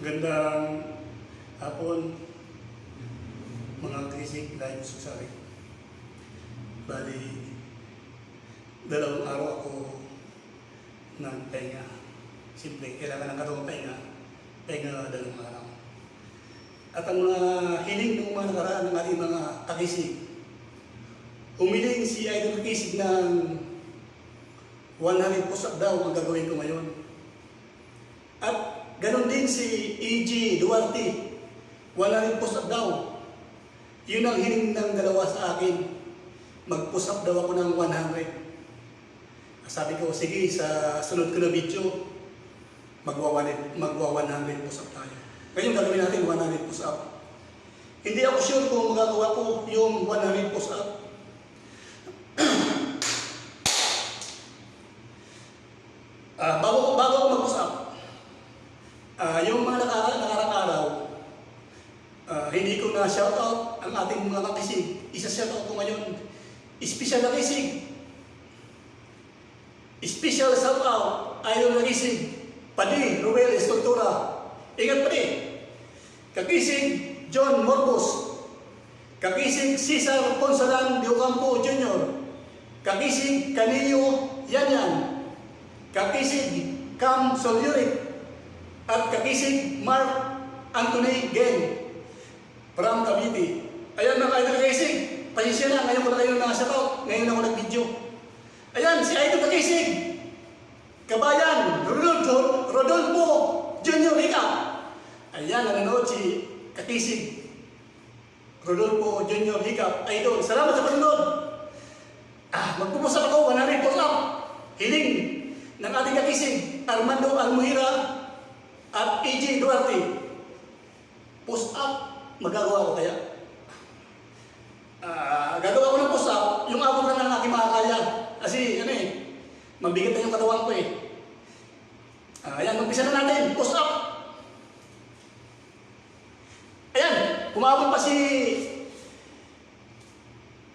Magandang hapon, mga Krisik Live Susari. Bali, 2 araw ako ng pahinga. Simple, kailangan ng katawan pahinga 2 araw. At ang mga hiling ng mga nakaraan ng ating mga kakisig, humiling si Idol Kisig ng 100 push-up daw ang gagawin ko ngayon. At ganon din si E.G. Duarte, 100 push-up daw. Yun ang hiling ng dalawa sa akin. Mag-push-up daw ako ng 100. Sabi ko, sige, sa sunod ko na video, magwa 100 push-up tayo. Ngayon gagawin natin 100 push-up. Hindi ako sure kung magagawa ko yung 100 push-up. Bago ako mag-push-up, yung mga nakarang araw, hindi ko na shoutout ang ating mga kakisig. Isa-shoutout ko ngayon. Special na kisig. Special shoutout, Idol na kisig. Padi, Ruel Escultura. Ingat Padi. Kakisig, John Morbos. Kakisig, Cesar Ponsalan de Ocampo Jr. Kakisig, Canillo Yanyan. Kakisig, Cam Solyuric. At kakisig, Mark Anthony Gen from Cavite. Ayan mga Idol Kakisig, pasensya na, ngayon ko na kayo na-shoutout, ngayon ako nag-video. Ayan, si Idol Kakisig, Kabayan, Rodolfo Junior Rica. Ayan, nanonood si Kakisig, Rodolfo Junior Rica. Idol, salamat sa panonood. Magpupusap ako, 100 push-up. Hiling ng ating kakisig, Armando Almuhira at E.G. Duarte. Push-up, magagawa ko kaya? Gagawa ko ng push-up, yung abot lang ng aking makakaya. Kasi, mabigat na yung katawan ko eh. Ayan, magpisa na natin, push-up. Ayan, kumabot pa si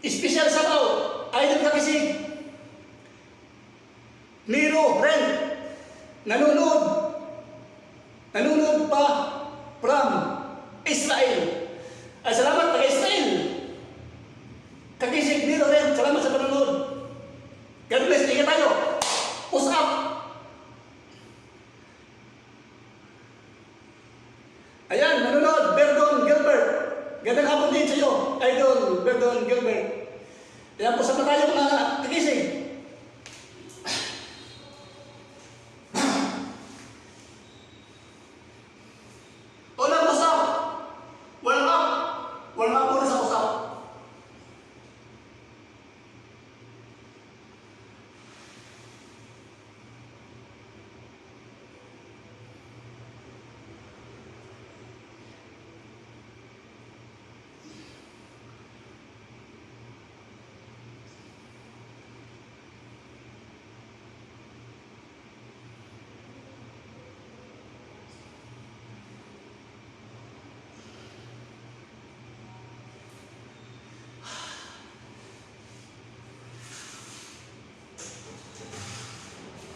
Special Shoutout, Idol Kakisig, Nero Ren, nanonood pa from Israel. Salamat taga Israel. Kakisig, Nero Ren, salamat sa panonood. God bless, ingat tayo. Push up. Ayan, nanonood, Berdon Gilbert. Gandang hapon din sa iyo, Idol Berdon Gilbert. Ayan, push up na tayo mga kakisig.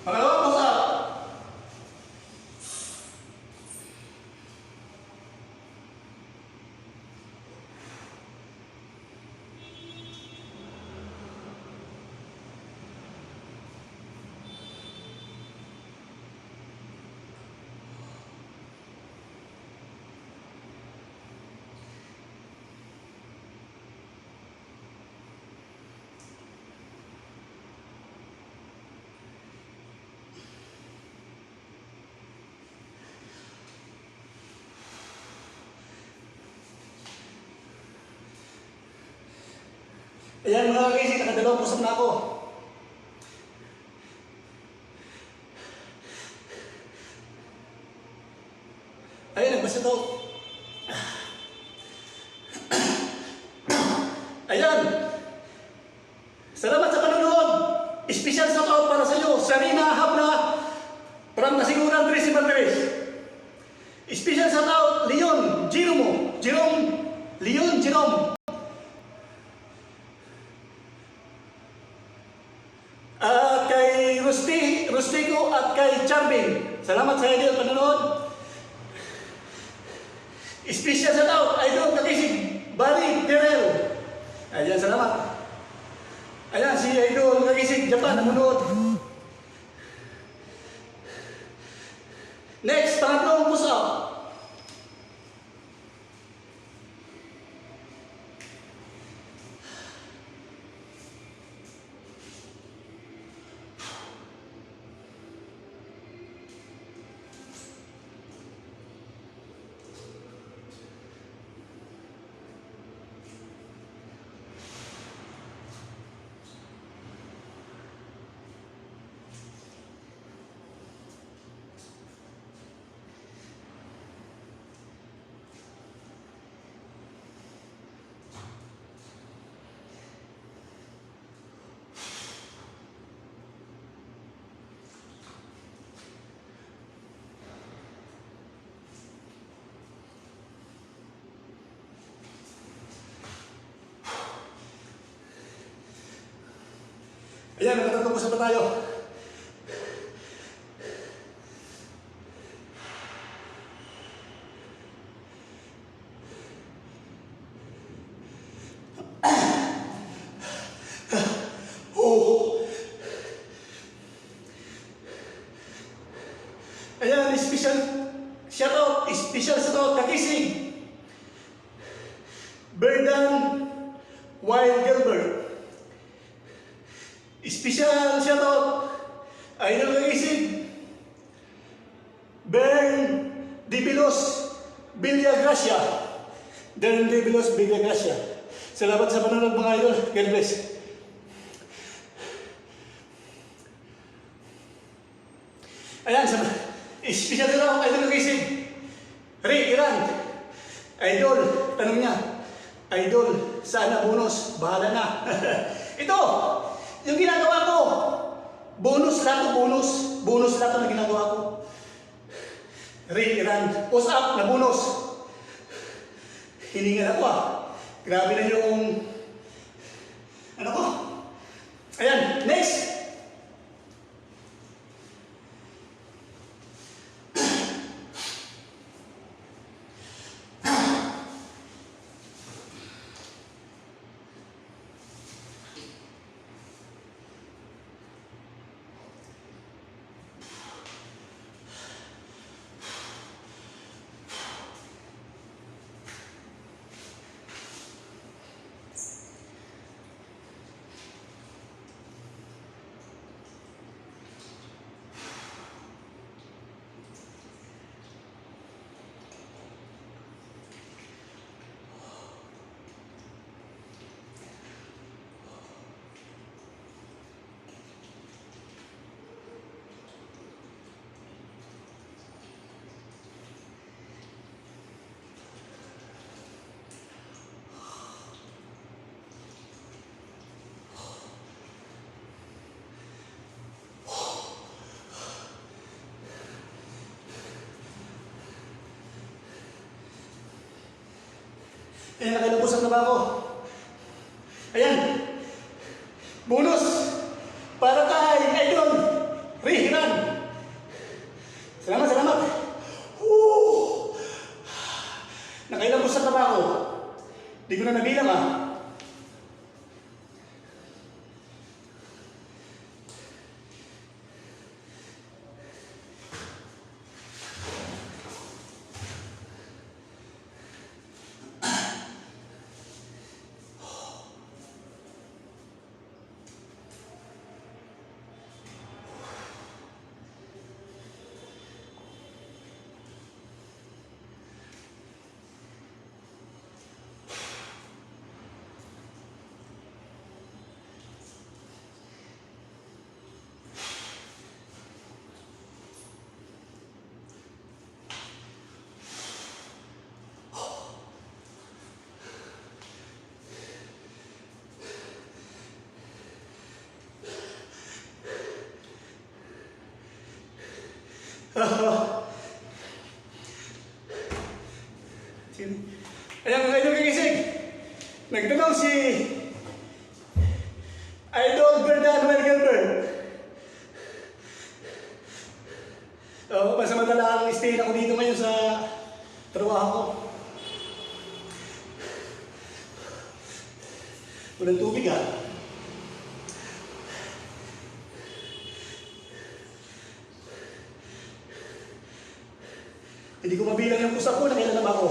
Pangalawang push-up. Ayan mga kakisig, nakadalawang push-up na ako. Ayan, nagbasa ito. Ayan. Salamat sa panonood. Special shoutout para sa iyo, Sarina Habla from Nasiguran, Principal Perez. Special shoutout, Leon Jerome. Leon Jerome. Kay Rustico at kay Charbin. Salamat sa inyo panonood. Special sa tao, idol kakisig, Barry Terrell. Ayan, salamat. Ayan, si idol kakisig, Japan, namunod. Next, pangatlong push-up. Ayan, nakatatlong push-up na tayo. Ayan, special shoutout, kakisig. Berdan Wild Gilbert. Special shoutout, idol kakisig. Bern Dibilos Villagracia. Bern Dibilos Villagracia. Salamat sa panonood mga idol. God bless. Ayan, special shoutout, idol kakisig. Ray Iran. Idol, tanong niya. Idol, sana bonus? Bahala na. Ito, yung ginagawa ko. Bonus lang to, bonus. Bonus lang to na ginagawa ko. Ray Iran. Push up na bonus. Hiningal ako ah. Grabe na yung ano ko. Ayan, next. Ayan, nakilabos na ba ako? Ayan. Bonus. Para kay idol. Rihiran. Salamat, salamat. Nakilabos na ba ako? Di ko na nabilang ah. Ayan, mga idol kagising. Nagtanong si Idol Berdan Wild Gilbert. Pansamantala ang stay ako dito ngayon sa trabaho ko. Walang tubig ha. Hindi ko mabilang yung pusa ko, nakailan na ba ako?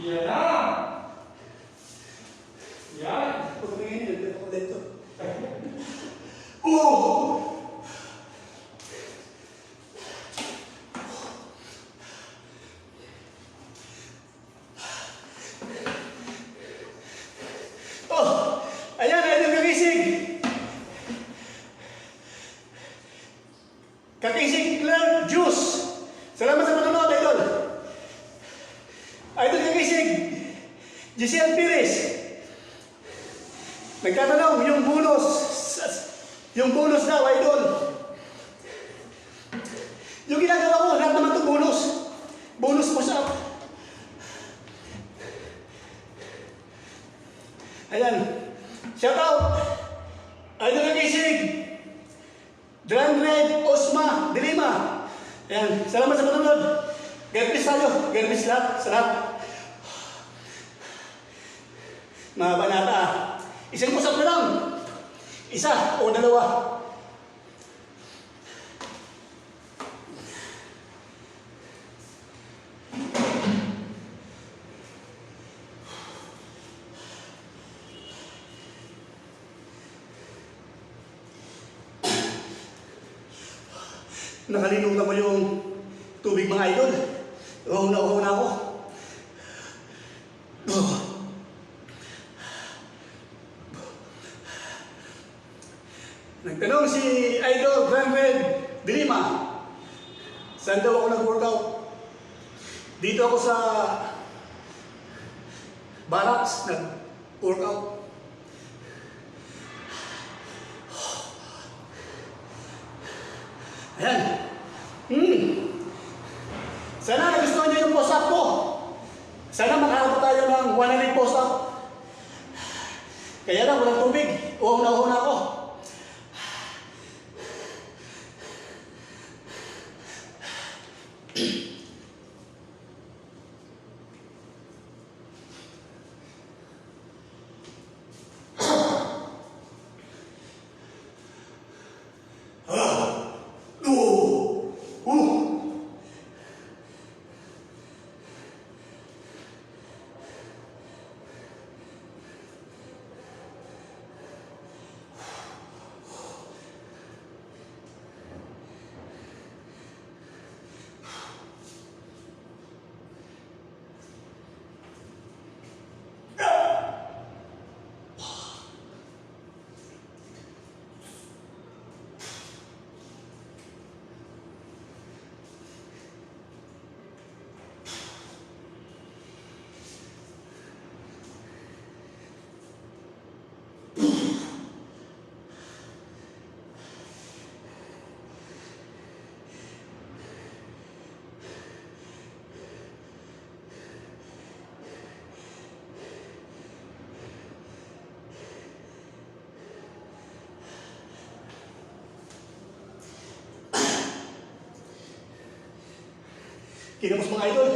Yan na! Yan! Huwag kami ngayon, nagpapag ako dito. Oh! Oh! Ayan, idol kakisig! Kakisig Clark Juice! Salamat sa panonood, idol! Idol kakisig! Giselle Perez! Nagtatanong, yung bonus daw, idol. Yung ginagawa ko, lahat naman ito bonus. Bonus push up. Ayan. Shout out. Idol ng isig. Red Osma Dilima. Ayan. Salamat sa panonood. Gerbis tayo. Gerbis lahat. Sa lahat. Mga banata. Isang push up na lang. Isa o dalawa. Nakalimutan ko yung tubig mga idol. Uhaw na ako. Nagtanong si Idol Red Dilima, saan daw ako nag-workout? Dito ako sa barracks nag-workout. Ayan. Sana nagustuhan niyo yung post-up ko. Sana makaabot tayo ng 100 post-up. Kaya lang, walang tubig. Uhaw na ako. Kinapos mga idol.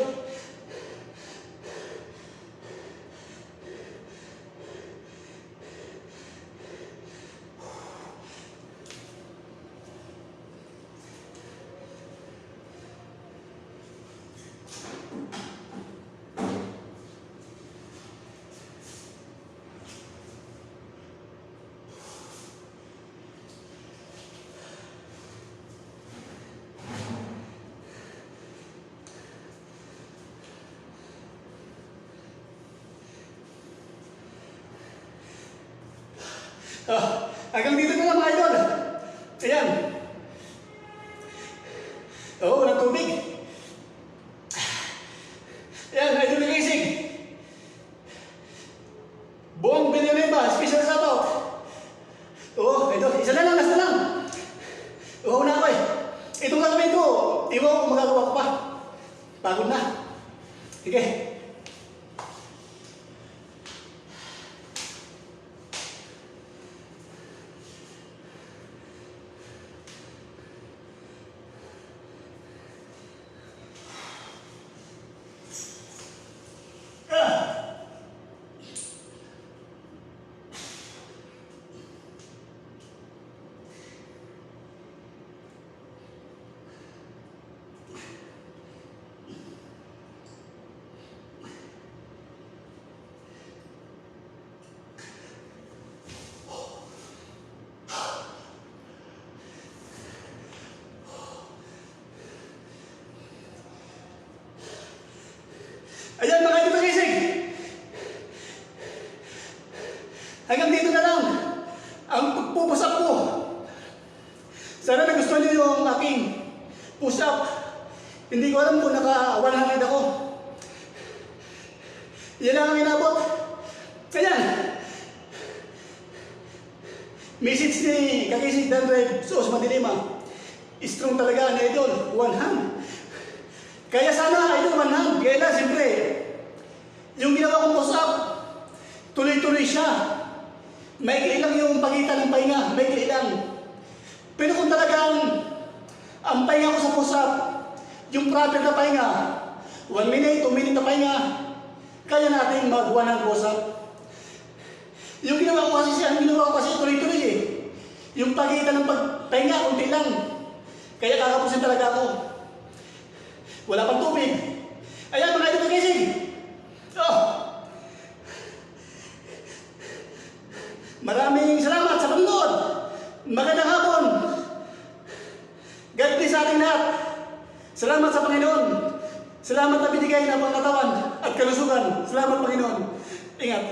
Hanggang dito na lang mga idol. Ayan. Oo, walang tubig. Ayan, idol ng gising. Buong Villanueva, special shoutout. Oo, idol, isa na lang, last na lang. Oo, una ako eh. Itong gagawin ko, iwan ko magagawa ko pa. Pagod na. Sige. Ayan mga idol gising. Hanggang dito na lang ang pagpupusap ko. Sana nagustuhan niyo yung aking push-up. Hindi ko alam kung naka-100 ako. Yan lang ang inabot. Ayan. Message ni Kagising Dandre Sos Madilima. Strong talaga na idol. One hand. Kaya sana idol one hand. Kaya na siyempre. Yung ginawa kong push-up, tuloy-tuloy siya. Maikli lang yung pagitan ng pahinga. Maikli lang. Pero kung talagang ang pahinga ko sa push-up, yung proper na pahinga, 1 minute, 2 minute na pahinga, kaya natin magawa ng push-up. Yung ginawa ko kasi tuloy-tuloy eh. Yung pagitan ng pahinga, unti lang. Kaya kakapusin talaga ako. Wala pang tubig. Ayan mga idol gising. Oh. Maraming salamat sa panonood. Magandang hapon. God bless sa ating lahat. Salamat sa Panginoon. Salamat na binigay ng pagkatawan at kalusugan. Salamat Panginoon. Ingat.